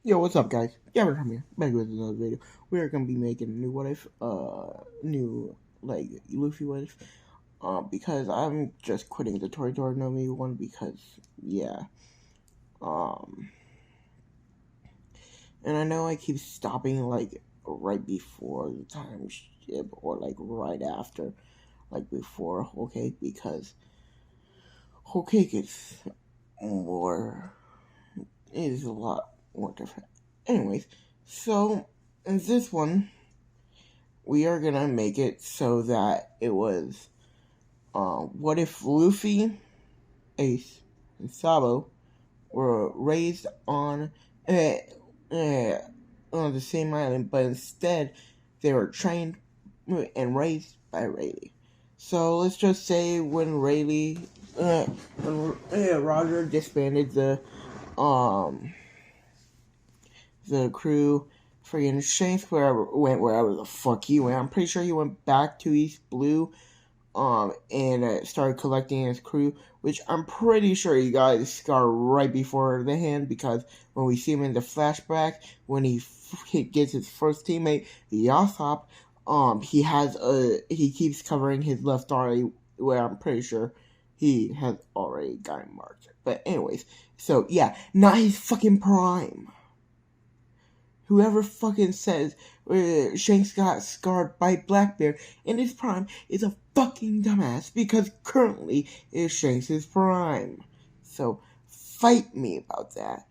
Yo, what's up, guys? Gavin from here, back with another video. We are gonna be making a new what if, new like Luffy what if, because I'm just quitting the Toradora no Me one because yeah, um, and I know I keep stopping like right before the time skip or like right after, like before whole cake because whole cake more is a lot more different. Anyways, so in this one we are gonna make it so that it was, what if Luffy, Ace, and Sabo were raised uh, uh, on the same island, but instead they were trained and raised by Rayleigh. So let's just say when Roger disbanded um the crew, friggin' Shanks went wherever the fuck he went. I'm pretty sure he went back to East Blue, and started collecting his crew, which I'm pretty sure he got his scar right before the hand, because when we see him in the flashback, when he gets his first teammate, Yasop, he keeps covering his left eye, where I'm pretty sure he has already gotten marked. But anyways, so yeah, not his fucking prime. Whoever fucking says Shanks got scarred by Blackbeard in his prime is a fucking dumbass, because currently is Shanks' prime. So fight me about that.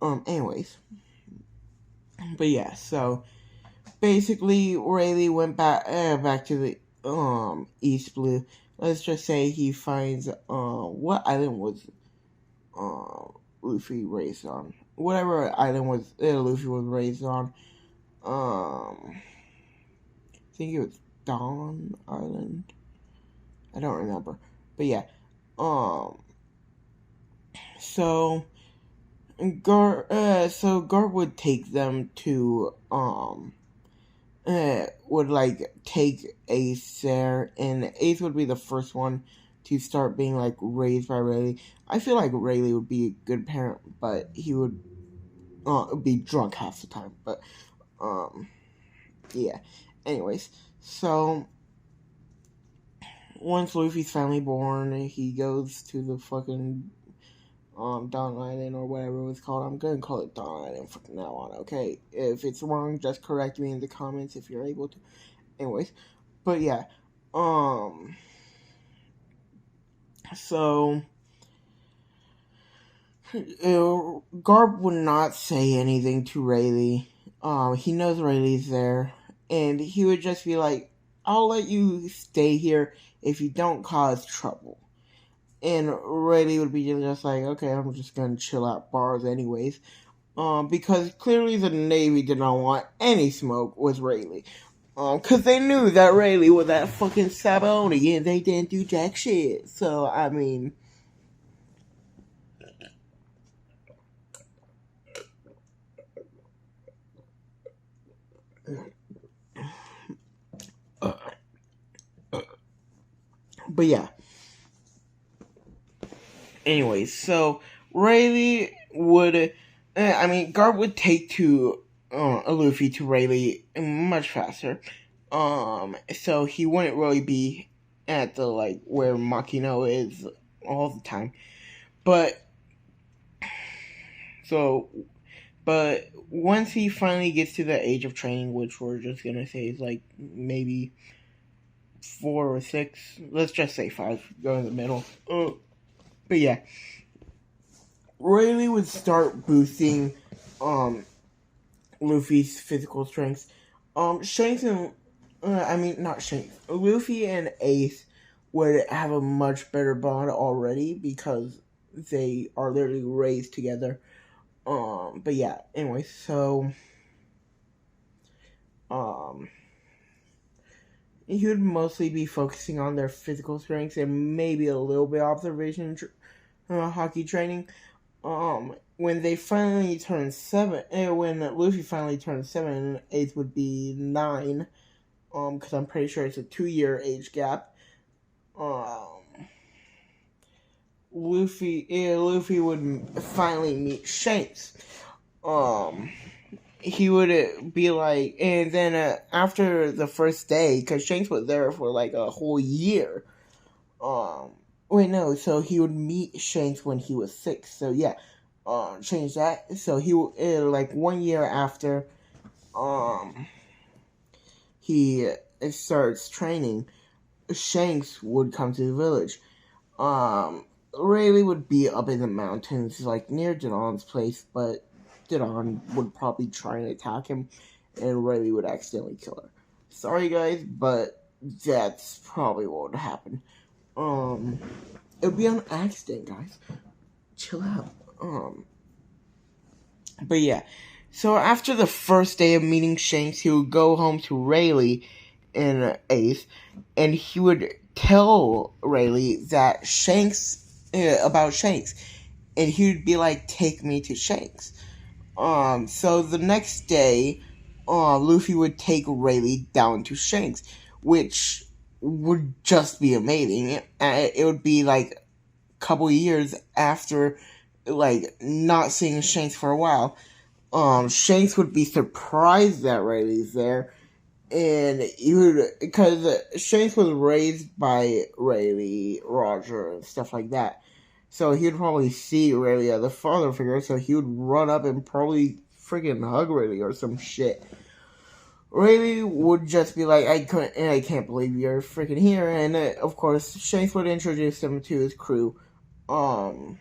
Anyways. But yeah, so basically Rayleigh went back to the East Blue. Let's just say he finds what island was Luffy raised on. Whatever island was Luffy was raised on. I think it was Dawn Island. I don't remember, but yeah. Um, so Gar would take them to would like take Ace there, and Ace would be the first one to start being like raised by Rayleigh. I feel like Rayleigh would be a good parent, but he would be drunk half the time. But um, yeah. Anyways, so once Luffy's finally born, he goes to the fucking Dawn Island or whatever it was called. I'm gonna call it Dawn Island from now on. Okay, if it's wrong, just correct me in the comments if you're able to. Anyways, but yeah, um, so Garp would not say anything to Rayleigh. He knows Rayleigh's there, and he would just be like, "I'll let you stay here if you don't cause trouble." And Rayleigh would be just like, "Okay, I'm just gonna chill out bars anyways." Because clearly the Navy did not want any smoke with Rayleigh. Cause they knew that Rayleigh was that fucking Saboni and they didn't do jack shit. So, I mean, but yeah. Anyways, so Rayleigh would, Garp would take to Luffy to Rayleigh much faster. So he wouldn't really be at the like where Makino is all the time. But so, but once he finally gets to the age of training, which we're just gonna say is like maybe 4 or 6, let's just say 5, go in the middle. But yeah, Rayleigh would start boosting Luffy's physical strength. Shanks and not Shanks. Luffy and Ace would have a much better bond already because they are literally raised together. But yeah. Anyway, so um, he would mostly be focusing on their physical strengths and maybe a little bit observation, hockey training. When they finally turn 7, when Luffy finally turns 7, Ace would be 9. Because I'm pretty sure it's a 2-year age gap. Luffy would finally meet Shanks. um, he would be like, and then after the first day, because Shanks was there for like a whole year. Um, wait, no, so he would meet Shanks when he was 6. So yeah, change that. So he like 1 year after, um, he starts training, Shanks would come to the village. Rayleigh would be up in the mountains, like near Danon's place, but Danon would probably try and attack him, and Rayleigh would accidentally kill her. Sorry, guys, but that's probably what would happen. It would be an accident, guys. Chill out. But yeah. So after the first day of meeting Shanks, he would go home to Rayleigh in 8th, and he would tell Rayleigh that about Shanks, and he would be like, "Take me to Shanks." So the next day, Luffy would take Rayleigh down to Shanks, which would just be amazing. It would be like a couple years after, like, not seeing Shanks for a while. Shanks would be surprised that Rayleigh's there, and he would, because Shanks was raised by Rayleigh, Roger, and stuff like that. So he'd probably see Rayleigh as a father figure, so he would run up and probably freaking hug Rayleigh or some shit. Rayleigh would just be like, I can't believe you're freaking here, and of course, Shanks would introduce him to his crew. And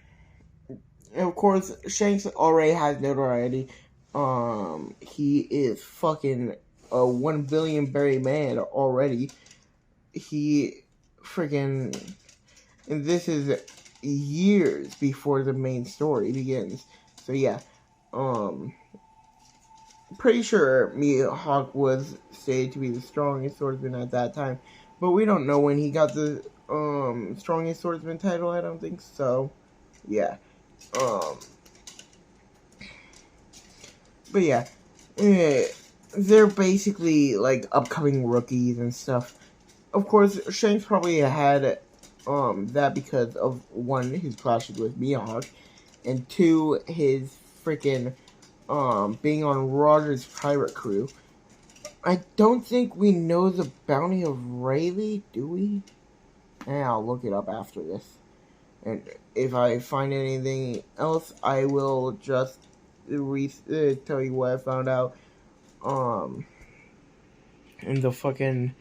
of course, Shanks already has notoriety. He is fucking a 1 billion berry man already. He freaking, and this is years before the main story begins. So yeah, pretty sure Mihawk was stated to be the strongest swordsman at that time, but we don't know when he got the strongest swordsman title. I don't think so. Yeah. But yeah, they're basically like upcoming rookies and stuff. Of course, Shanks probably had that because of 1, his clashes with Mihawk, and 2, his freaking being on Roger's pirate crew. I don't think we know the bounty of Rayleigh, do we? I'll look it up after this. And if I find anything else, I will just tell you what I found out in the fucking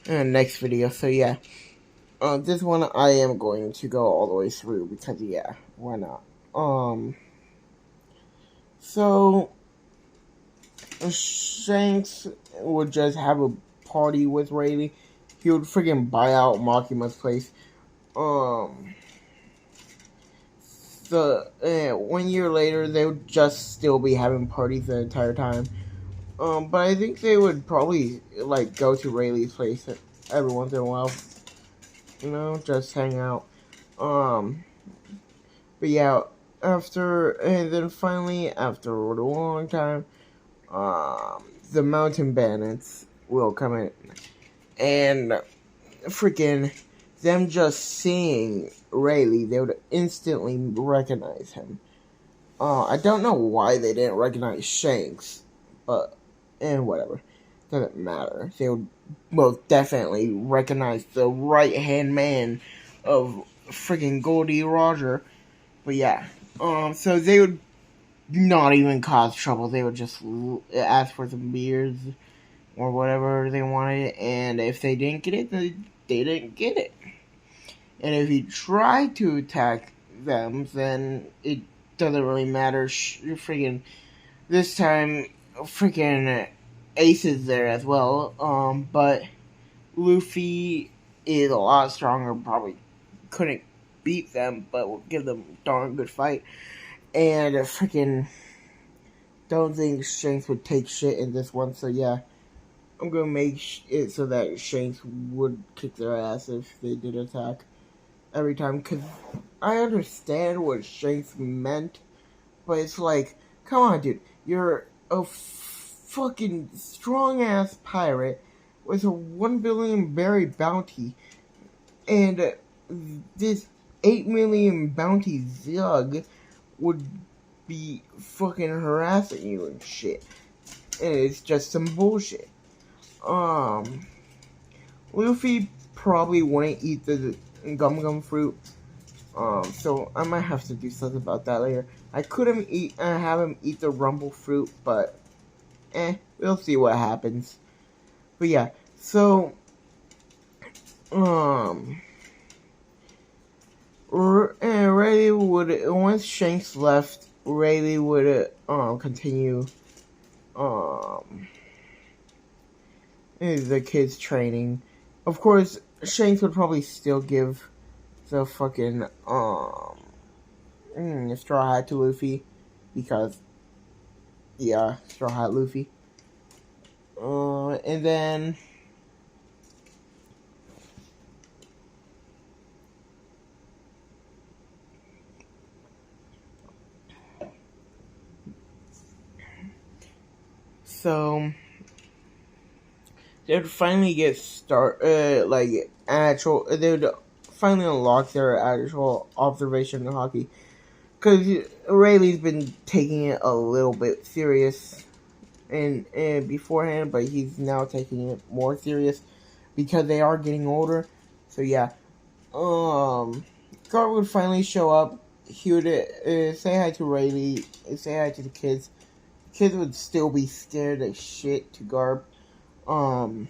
next video. So yeah, this one I am going to go all the way through because yeah, why not? So Shanks would just have a party with Rayleigh. He would freaking buy out Makima's place. The 1 year later, they would just still be having parties the entire time. But I think they would probably like go to Rayleigh's place every once in a while. You know, just hang out. But yeah, and then finally, after a long time, the mountain bandits will come in, and freaking them just seeing Rayleigh, they would instantly recognize him. I don't know why they didn't recognize Shanks, but whatever, doesn't matter. They would most definitely recognize the right hand man of freaking Goldie Roger. But yeah, so they would not even cause trouble. They would just ask for some beers or whatever they wanted, and if they didn't get it, they didn't get it. And if you try to attack them, then it doesn't really matter. Freaking this time, freaking Ace is there as well. But Luffy is a lot stronger. Probably couldn't beat them, but will give them a darn good fight. And freaking don't think Shanks would take shit in this one. So yeah, I'm gonna make it so that Shanks would kick their ass if they did attack every time. Cause I understand what Shanks meant, but it's like, come on, dude, you're a fucking strong ass pirate with a 1 billion berry bounty, and this 8 million bounty Zug would be fucking harassing you and shit. And it's just some bullshit. Luffy probably wouldn't eat the gum gum fruit. So I might have to do something about that later. I could have him eat the rumble fruit, but we'll see what happens. But yeah, so Rayleigh would, once Shanks left, Rayleigh would continue the kids training. Of course, Shanks would probably still give the fucking straw hat to Luffy, because straw hat Luffy. And then so they would finally get they would finally unlock their actual observation hockey, because Rayleigh's been taking it a little bit serious and beforehand, but he's now taking it more serious because they are getting older. So yeah, Garp would finally show up. He would say hi to Rayleigh, say hi to the kids. Kids would still be scared as shit to Garp. And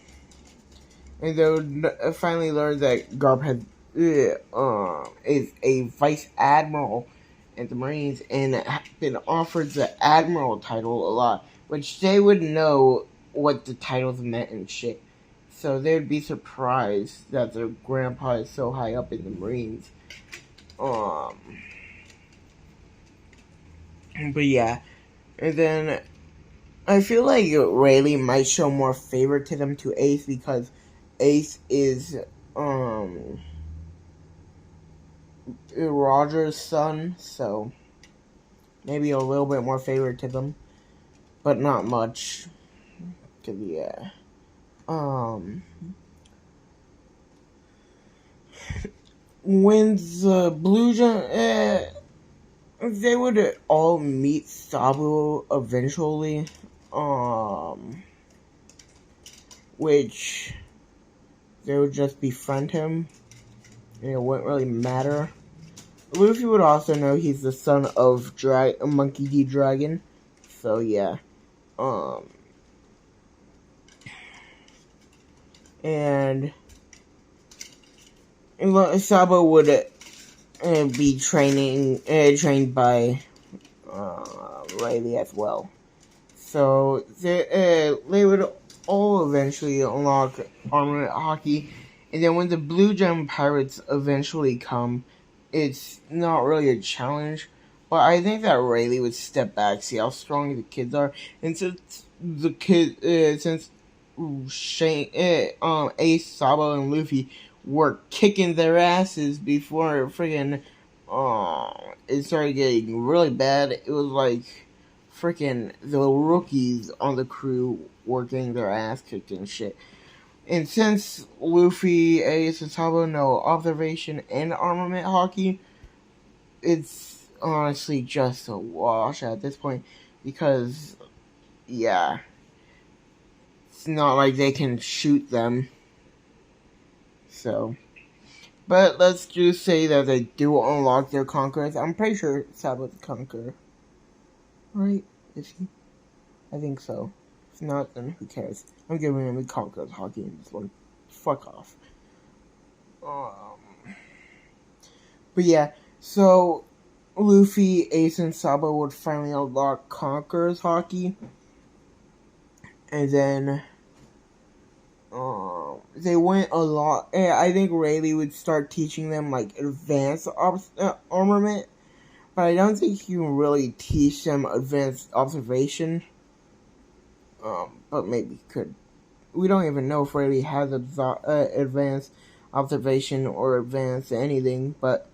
they would finally learn that Garp is a vice admiral in the Marines and been offered the admiral title a lot, which they would know what the titles meant and shit. So they would be surprised that their grandpa is so high up in the Marines. But yeah, and then I feel like Rayleigh might show more favoritism to Ace because Ace is Roger's son, so maybe a little bit more favoritism, but not much. Cause yeah, when the Blue Jump, they would all meet Sabo eventually, which they would just befriend him, and it wouldn't really matter. Luffy would also know he's the son of Monkey D. Dragon, so yeah, and Sabo would be trained by Rayleigh as well. So they would all eventually unlock armament hockey, and then when the Blue Gem Pirates eventually come, it's not really a challenge, but I think that Rayleigh would step back, see how strong the kids are, and since Ace, Sabo, and Luffy were kicking their asses before friggin' it started getting really bad. It was like freaking the rookies on the crew were getting their ass kicked and shit. And since Luffy, Ace, and Sabo know observation and armament hockey, it's honestly just a wash at this point because, yeah, it's not like they can shoot them. So, but let's just say that they do unlock their conquerors. I'm pretty sure Sabo's a conqueror. Right? Is he? I think so. If not, then who cares? I'm giving him the conquerors hockey in this one. Fuck off. But yeah, so Luffy, Ace, and Sabo would finally unlock conquerors hockey. And then they went a lot. I think Rayleigh would start teaching them like advanced armament, but I don't think he can really teach them advanced observation. But maybe he could. We don't even know if Rayleigh has advanced observation or advanced anything, but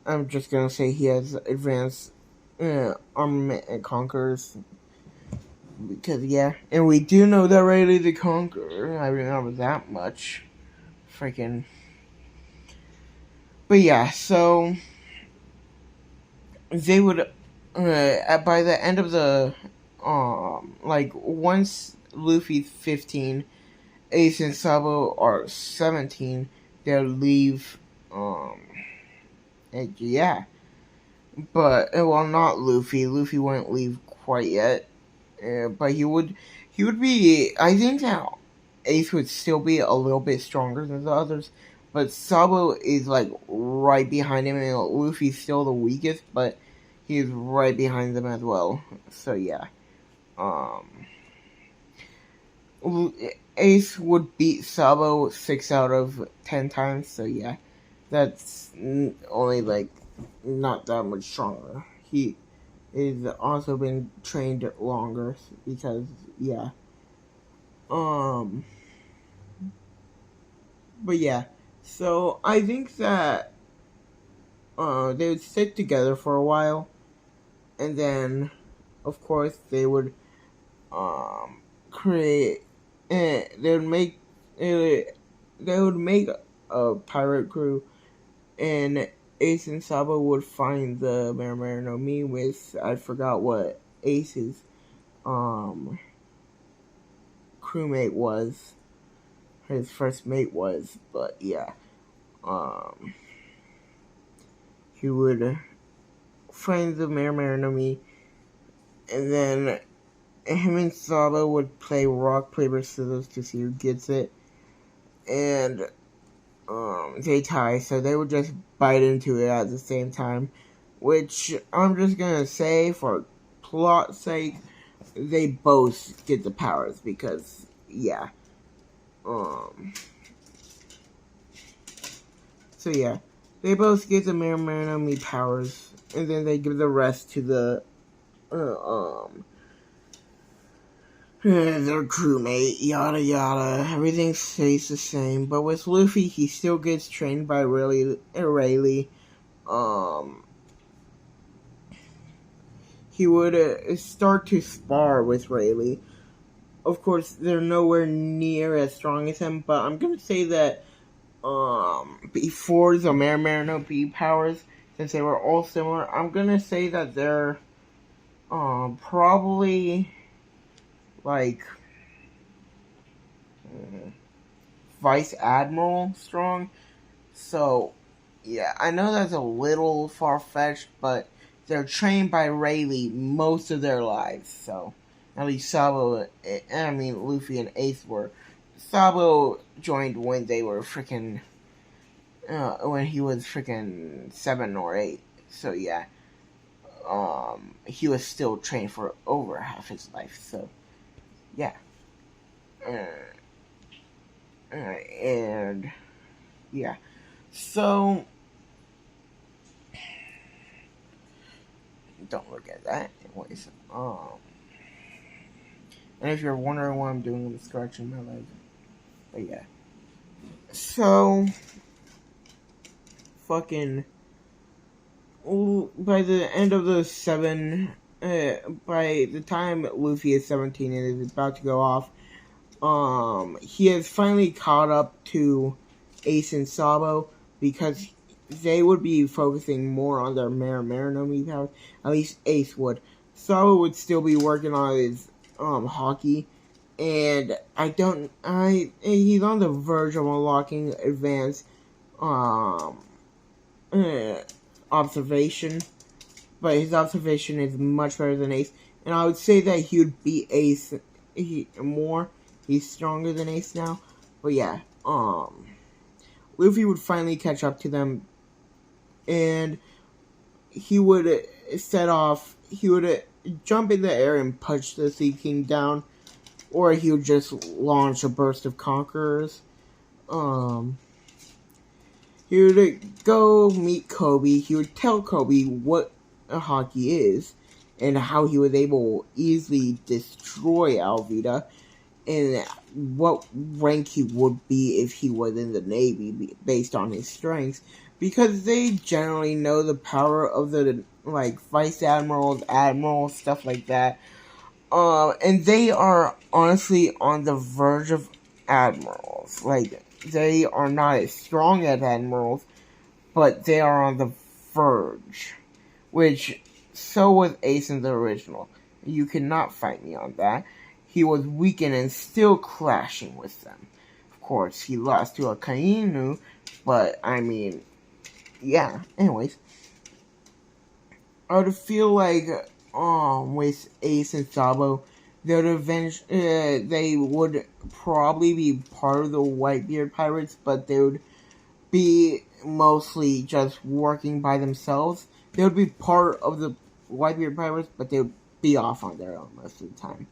I'm just gonna say he has advanced armament and conquerors. Because, yeah. And we do know that Rayleigh the Conqueror. I remember that much. Freaking. But, yeah, so. They would by the end of the like once Luffy's 15, Ace and Sabo are 17, they'll leave. And yeah, but well, not Luffy. Luffy won't leave quite yet. But he would. He would be. I think that Ace would still be a little bit stronger than the others. But Sabo is like right behind him, and Luffy's still the weakest, but he's right behind them as well. So yeah, um, Ace would beat Sabo 6 out of 10 times. So yeah, that's only like not that much stronger. He is also been trained longer because yeah. Um but yeah. So I think that they would stick together for a while, and then of course they would create they would make uh, they would make a pirate crew, and Ace and Sabo would find the Marimar no Mi with, I forgot what Ace's um crewmate was, his first mate was, but yeah. Um he would find the Marimar no Mi, and then him and Sabo would play rock, paper, scissors to see who gets it, and they tie, so they would just bite into it at the same time, which I'm just gonna say for plot's sake, they both get the powers because yeah. So yeah, they both get the Marimar no Mi powers, and then they give the rest to the their crewmate, yada yada. Everything stays the same, but with Luffy, he still gets trained by Rayleigh. Um, he would start to spar with Rayleigh. Of course, they're nowhere near as strong as him, but I'm gonna say that before the Marimar no Mi powers, since they were all similar, I'm gonna say that they're probably like Vice Admiral strong. So yeah, I know that's a little far fetched, but they're trained by Rayleigh most of their lives. So at least Sabo, I mean Luffy and Ace were. Sabo joined when they were freaking when he was freaking 7 or 8. So yeah, he was still trained for over half his life. So yeah, and yeah, so don't look at that. Anyways, and if you're wondering what I'm doing, I'm scratching my leg. But yeah, so fucking by the end of the 7, by the time Luffy is 17 and is about to go off, he has finally caught up to Ace and Sabo because they would be focusing more on their Marimar no Mi powers. At least Ace would. Sabo would still be working on his hockey, and he's on the verge of unlocking advanced observation, but his observation is much better than Ace, and I would say that he would beat Ace more. He's stronger than Ace now, but yeah, Luffy would finally catch up to them, and he would jump in the air and punch the Sea King down, or he would just launch a burst of conquerors. He would go meet Kobe. He would tell Kobe what a hockey is and how he was able to easily destroy Alvida, and what rank he would be if he was in the Navy based on his strengths, because they generally know the power of the like vice admirals, stuff like that. And they are honestly on the verge of admirals. Like, they are not as strong as admirals, but they are on the verge, which so was Ace in the original. You cannot fight me on that. He was weakened and still clashing with them. Of course, he lost to a Kainu, but I mean, yeah. Anyways, I would feel like with Ace and Sabo, they would probably be part of the Whitebeard Pirates, but they would be mostly just working by themselves. They would be part of the Whitebeard Pirates, but they would be off on their own most of the time.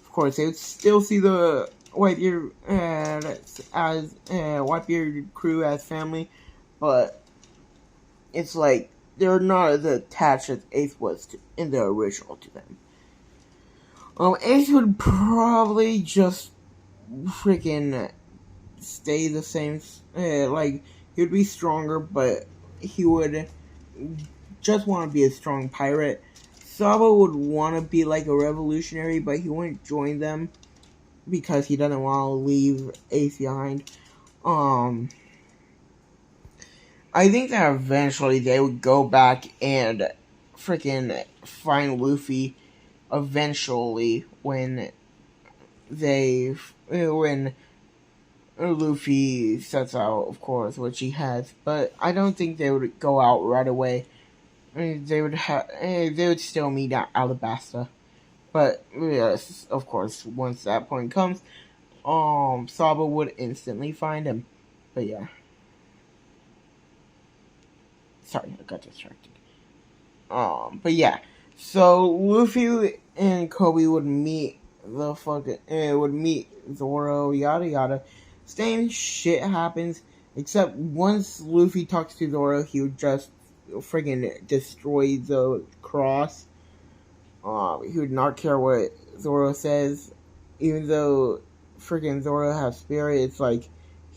Of course, they would still see the Whitebeard as Whitebeard crew as family, but it's like they're not as attached as Ace was in the original to them. Ace would probably just freaking stay the same. Like, he would be stronger, but he would just want to be a strong pirate. Sabo would want to be like a revolutionary, but he wouldn't join them because he doesn't want to leave Ace behind. I think that eventually they would go back and freaking find Luffy eventually when Luffy sets out, of course, which he has, but I don't think they would go out right away. They would still meet at Alabasta, but yes, of course, once that point comes, Sabo would instantly find him. But yeah, sorry, I got distracted. But yeah, so Luffy and Kobe would meet Zoro, yada yada. Same shit happens, except once Luffy talks to Zoro, he would just friggin' destroy the cross. He would not care what Zoro says, even though friggin' Zoro has spirit. It's like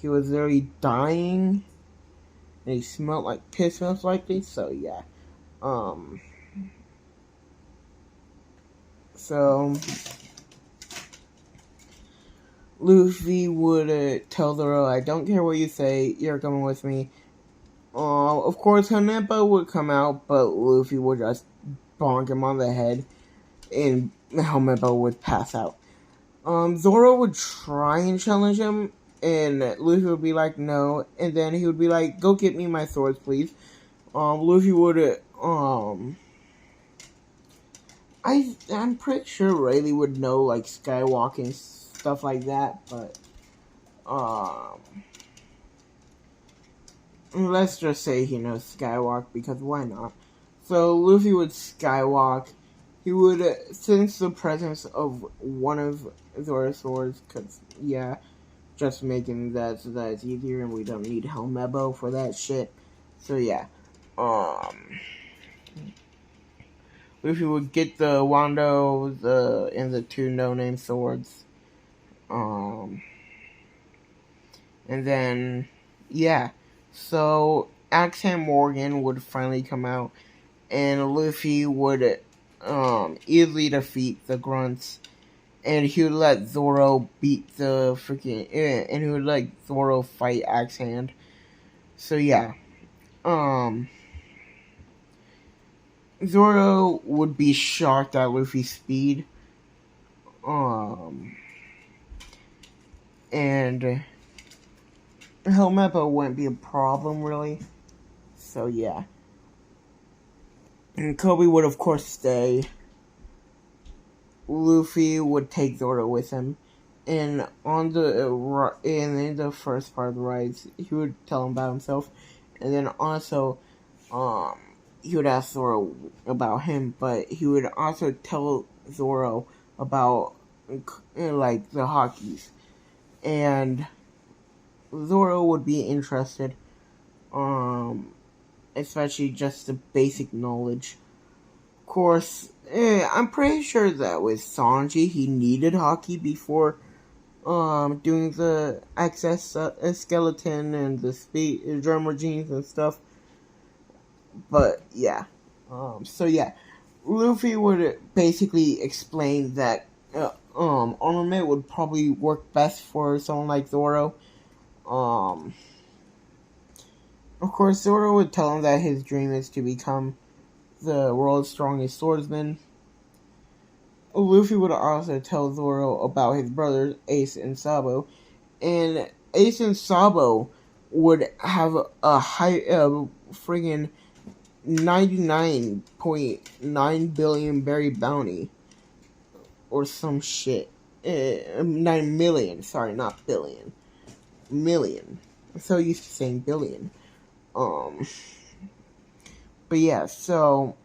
he was literally dying, and he smelled like piss most likely. So yeah, so Luffy would tell Zoro, "I don't care what you say. You're coming with me." Of course, Hanepa would come out, but Luffy would just bonk him on the head, and Helmeppo would pass out. Zoro would try and challenge him, and Luffy would be like, no, and then he would be like, go get me my swords, please. Luffy would, I'm pretty sure Rayleigh would know, like, skywalking, stuff like that, but, let's just say he knows skywalk, because why not? So Luffy would skywalk. He would sense the presence of one of Zoro's swords, because, yeah, just making that so that it's easier and we don't need Helmeppo for that shit. So, yeah. Luffy would get the Wando, and the two no-name swords. And then, yeah. So, Axe Morgan would finally come out, and Luffy would easily defeat the grunts, and he would let Zoro beat the freaking, and he would let Zoro fight Axe Hand. So yeah, Zoro would be shocked at Luffy's speed, and Helmeppo wouldn't be a problem really. So yeah. And Kobe would, of course, stay. Luffy would take Zoro with him, and in the first part of the rides, he would tell him about himself, and then also, he would ask Zoro about him, but he would also tell Zoro about like the hockeys, and Zoro would be interested, especially just the basic knowledge. Of course, I'm pretty sure that with Sanji, he needed hockey before doing the access skeleton and the drum regimes and stuff. But yeah, so yeah, Luffy would basically explain that armament would probably work best for someone like Zoro. Of course, Zoro would tell him that his dream is to become the world's strongest swordsman. Luffy would also tell Zoro about his brothers Ace and Sabo, and Ace and Sabo would have a high, friggin' 99.9 billion berry bounty or some shit. 9 million, sorry, not billion. Million. I'm so used to saying billion. But yeah, so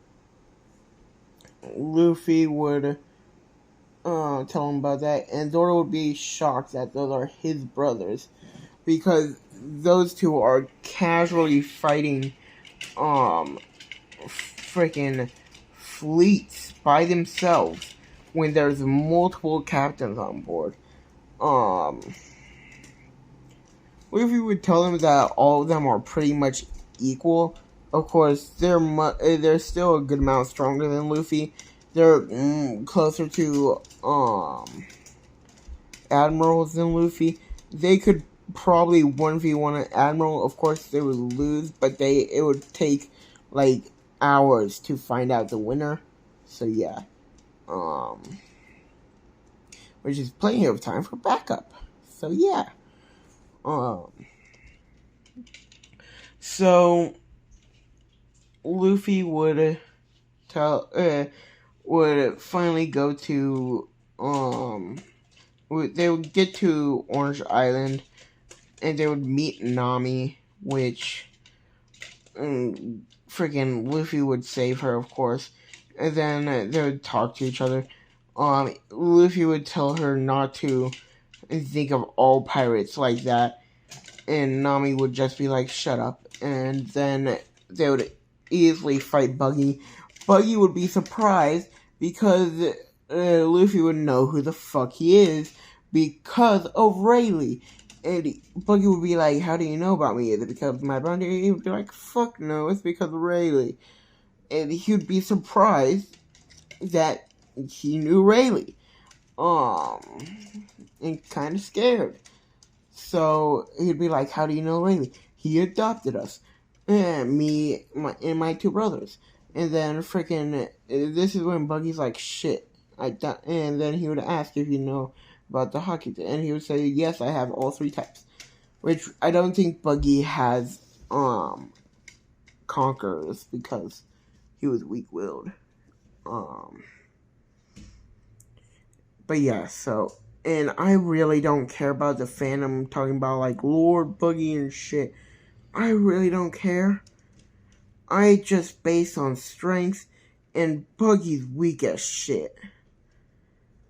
Luffy would tell him about that, and Zoro would be shocked that those are his brothers, because those two are casually fighting freaking fleets by themselves when there's multiple captains on board. Luffy would tell them that all of them are pretty much equal. Of course, they're still a good amount stronger than Luffy. They're closer to admirals than Luffy. They could probably 1v1 an admiral. Of course, they would lose, but it would take like hours to find out the winner. So yeah, which is plenty of time for backup. So yeah, so Luffy would would finally go to they would get to Orange Island, and they would meet Nami, which freaking Luffy would save her, of course, and then they would talk to each other. Luffy would tell her not to think of all pirates like that, and Nami would just be like, shut up, and then they would easily fight Buggy. Buggy would be surprised because Luffy would know who the fuck he is because of Rayleigh. And Buggy would be like, how do you know about me? Is it because of my bounty? He would be like, fuck no, it's because of Rayleigh. And he would be surprised that he knew Rayleigh. And kind of scared. So he'd be like, how do you know Rayleigh? He adopted us. And me and my two brothers. And then freaking, this is when Buggy's like, shit. And then he would ask if you know about the hockey team. And he would say, yes, I have all three types. Which I don't think Buggy has conquerors because he was weak-willed. But yeah, so, and I really don't care about the fandom talking about like Lord Buggy and shit. I really don't care. I just base on strength, and Buggy's weak as shit.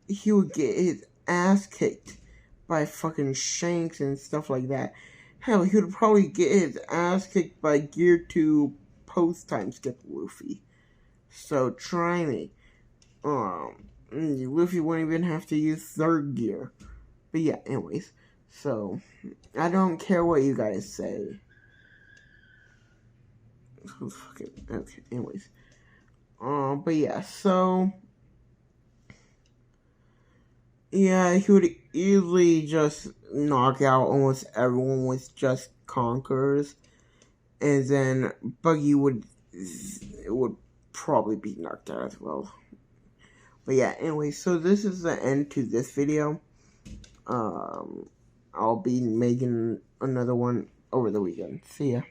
He would get his ass kicked by fucking Shanks and stuff like that. Hell, he would probably get his ass kicked by Gear 2 post-time skip Luffy. So try me. Luffy wouldn't even have to use third gear. But yeah, anyways. So, I don't care what you guys say. Okay, anyways. But yeah, so yeah, he would easily just knock out almost everyone with just conquerors, and then Buggy would probably be knocked out as well. But yeah, anyway, so this is the end to this video. I'll be making another one over the weekend. See ya.